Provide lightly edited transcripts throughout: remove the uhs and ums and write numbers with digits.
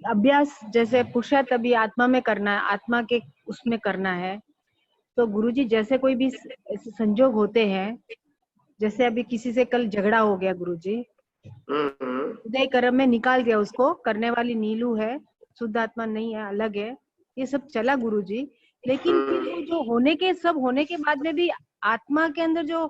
अभ्यास जैसे पुरुषार्थ अभी आत्मा में करना है, आत्मा के उसमें करना है, तो गुरुजी जैसे कोई भी ऐसे संजोग होते हैं, जैसे अभी किसी से कल झगड़ा हो गया गुरुजी, उदय कर्म में निकाल दिया उसको, करने वाली नीलू है, शुद्ध आत्मा नहीं है, अलग है, ये सब चला गुरुजी। लेकिन फिर वो जो होने के सब होने के बाद में भी आत्मा के अंदर जो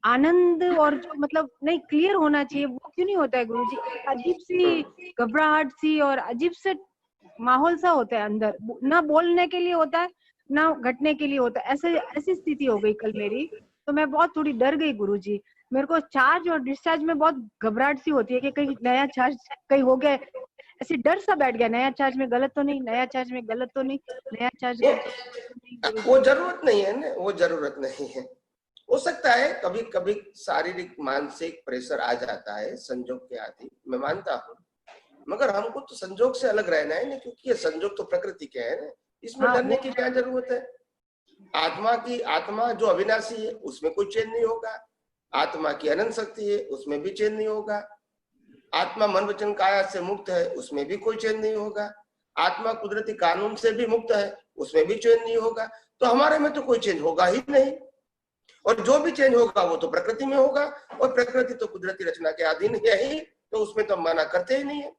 आनंद और जो मतलब नहीं क्लियर होना चाहिए, वो क्यों नहीं होता है गुरुजी? अजीब सी घबराहट सी और अजीब से माहौल सा होता है अंदर, ना बोलने के लिए होता है ना घटने के लिए होता है, ऐसे ऐसी स्थिति हो गई कल मेरी। तो मैं बहुत थोड़ी डर गई गुरुजी। मेरे को चार्ज और डिस्चार्ज में बहुत घबराहट सी होती है कि कहीं नया चार्ज कहीं हो गया, ऐसे डर सा बैठ गया, नया चार्ज में गलत तो नहीं, नया चार्ज में गलत तो नहीं, नया चार्ज वो जरूरत नहीं है ना, वो जरूरत नहीं है। हो सकता है कभी कभी शारीरिक मानसिक प्रेशर आ जाता है संजोग के आदि, मैं मानता हूँ, मगर हमको तो संजोग से अलग रहना है ना, क्योंकि ये संजोग तो प्रकृति के है ना, इसमें डरने की क्या जरूरत है? आत्मा जो अविनाशी है उसमें कोई चेंज नहीं होगा, आत्मा की अनंत शक्ति है उसमें भी चेंज नहीं होगा, आत्मा मन वचन काया से मुक्त है उसमें भी कोई चेंज नहीं होगा, आत्मा कुदरती कानून से भी मुक्त है उसमें भी चेंज नहीं होगा, तो हमारे में तो कोई चेंज होगा ही नहीं। और जो भी चेंज होगा वो तो प्रकृति में होगा, और प्रकृति तो कुदरती रचना के अधीन है ही, तो उसमें तो मना करते ही नहीं है।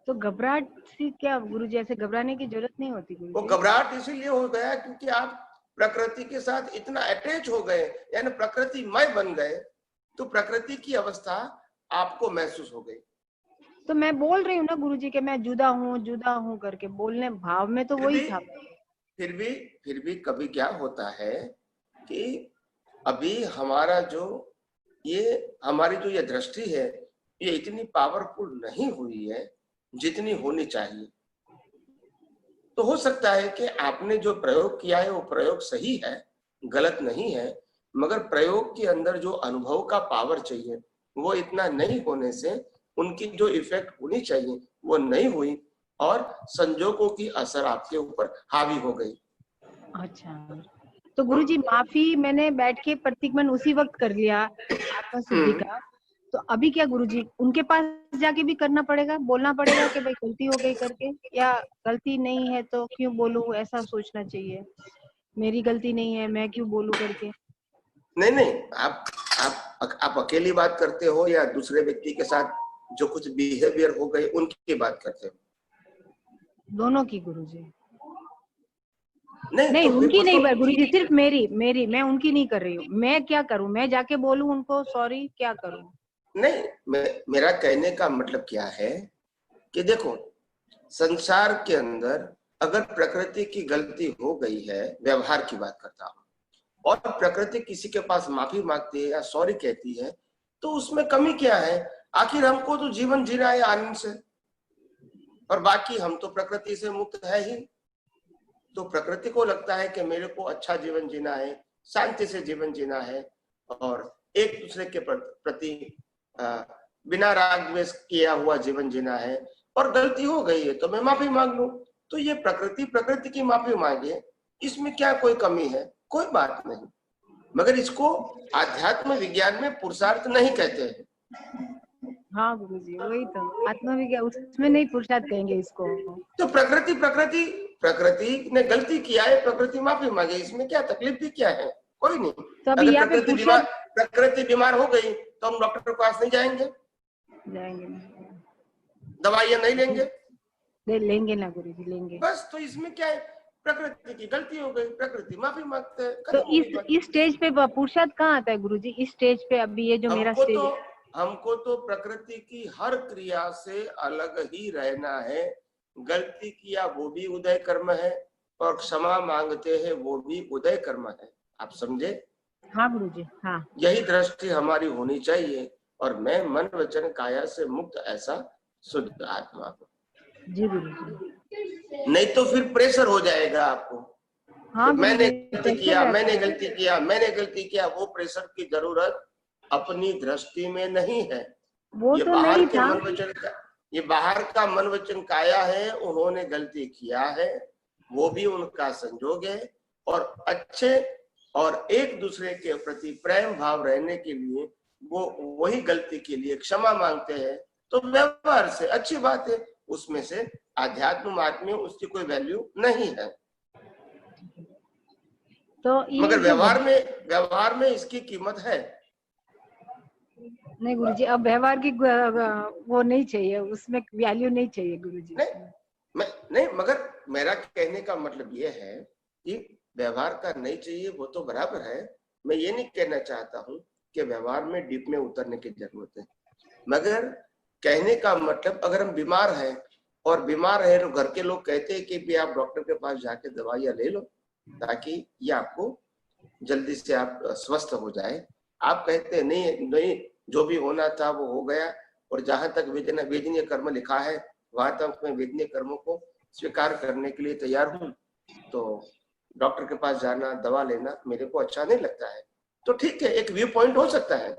तो घबराहट सी क्या गुरुजी? ऐसे घबराने की जरूरत नहीं होती गुरुजी। वो घबराहट इसीलिए हो गया क्योंकि आप प्रकृति के साथ इतना अटैच हो गए, यानी प्रकृतिमय बन गए, तो प्रकृति की अवस्था आपको महसूस हो गई। तो मैं बोल रही हूँ ना गुरुजी कि मैं जुदा हूँ करके, बोलने भाव में तो वही था। फिर भी कभी क्या होता है कि अभी हमारा जो हमारी जो ये दृष्टि है, ये इतनी पावरफुल नहीं हुई है जितनी होनी चाहिए। तो हो सकता है कि आपने जो प्रयोग किया है वो प्रयोग सही है, गलत नहीं है, मगर प्रयोग के अंदर जो अनुभव का पावर चाहिए वो इतना नहीं होने से उनकी जो इफेक्ट होनी चाहिए वो नहीं हुई, और संजोगों की असर आपके ऊपर हावी हो गई। अच्छा, तो गुरुजी माफी मैंने बैठ के प्रतिक्रमण उसी वक्त कर लिया आत्मा शुद्धि का, तो अभी क्या गुरुजी उनके पास जाके भी करना पड़ेगा, बोलना पड़ेगा कि भाई गलती हो गई करके, या गलती नहीं है तो क्यों बोलूं, ऐसा सोचना चाहिए, मेरी गलती नहीं है मैं क्यों बोलूं करके? नहीं, आप अकेली बात करते हो या दूसरे व्यक्ति के साथ जो कुछ बिहेवियर हो गए उनकी बात करते हो? दोनों की गुरुजी। नहीं तो उनकी नहीं गुरुजी, सिर्फ मेरी मैं उनकी नहीं कर रही हूँ। मैं क्या करूँ, मैं जाके बोलूं उनको सॉरी, क्या करूँ? नहीं, मेरा कहने का मतलब क्या है कि देखो, संसार के अंदर अगर प्रकृति की गलती हो गई है, व्यवहार की बात करता हूँ, और प्रकृति किसी के पास माफी मांगती है या सॉरी कहती है, तो उसमें कमी क्या है? आखिर हमको तो जीवन जीना है आनंद से, और बाकी हम तो प्रकृति से मुक्त है ही। तो प्रकृति को लगता है कि मेरे को अच्छा जीवन जीना है, शांति से जीवन जीना है, और एक दूसरे के प्रति बिना राग द्वेष किया हुआ जीवन जीना है, और गलती हो गई है तो मैं माफी मांग लूं। तो ये प्रकृति की माफी मांगे, इसमें क्या कोई कमी है? कोई बात नहीं, मगर इसको आध्यात्म विज्ञान में पुरुषार्थ नहीं कहते हैं। हाँ गुरुजी, वही तो आत्मा विज्ञान, उसमें नहीं पुरुषार्थ कहेंगे इसको। तो प्रकृति ने गलती किया है, प्रकृति माफी मांगे, इसमें क्या तकलीफ भी क्या है? कोई नहीं। तो अभी यहाँ पे प्रकृति बीमार हो गई तो हम डॉक्टर के पास नहीं जाएंगे, दवाइयां नहीं लेंगे ना गुरुजी, लेंगे बस। तो इसमें क्या है? प्रकृति की गलती हो गई, प्रकृति माफी मांगते हैं। तो इस स्टेज पे पुरुषार्थ कहाँ आता है गुरुजी? इस स्टेज पे अभी ये जो मेरा स्टेज है, हमको तो प्रकृति की हर क्रिया से अलग ही रहना है। गलती किया वो भी उदय कर्म है, और क्षमा मांगते हैं वो भी उदय कर्म है। आप समझे? हाँ गुरुजी, हाँ। यही दृष्टि हमारी होनी चाहिए, और मैं मन वचन काया से मुक्त ऐसा शुद्ध आत्मा हूँ। जी गुरुजी। नहीं तो फिर प्रेशर हो जाएगा आपको। हाँ, मैंने गलती किया, वो प्रेशर की जरूरत अपनी दृष्टि में नहीं है। वो ये तो बाहर नहीं के था। मन वचन का, ये बाहर का मन वचन काया है, उन्होंने गलती किया है, वो भी उनका संजोग है, और अच्छे और एक दूसरे के प्रति प्रेम भाव रहने के लिए वो वही गलती के लिए क्षमा मांगते हैं, तो व्यवहार से अच्छी बात है। उसमें से आध्यात्म मार्ग में उसकी कोई वैल्यू नहीं है। तो मगर व्यवहार में इसकी कीमत है। नहीं गुरुजी, अब व्यवहार की वो नहीं चाहिए, उसमें वैल्यू नहीं चाहिए गुरुजी। नहीं, मगर मेरा कहने का मतलब ये है कि व्यवहार का नहीं चाहिए, वो तो बराबर है। मैं ये नहीं कहना चाहता हूँ कि व्यवहार में डीप में उतरने की जरूरत है, मगर कहने का मतलब अगर हम बीमार हैं और बीमार है तो घर के लोग कहते हैं कि भी आप डॉक्टर के पास जाके दवाइयां ले लो ताकि ये आपको जल्दी से आप स्वस्थ हो जाए। आप कहते हैं नहीं नहीं, जो भी होना था वो हो गया, और जहां तक वेदनीय कर्म लिखा है वहां तक मैं वेदनीय कर्मों को स्वीकार करने के लिए तैयार हूँ। तो डॉक्टर के पास जाना, दवा लेना मेरे को अच्छा नहीं लगता है। तो ठीक है, एक व्यू पॉइंट हो सकता है,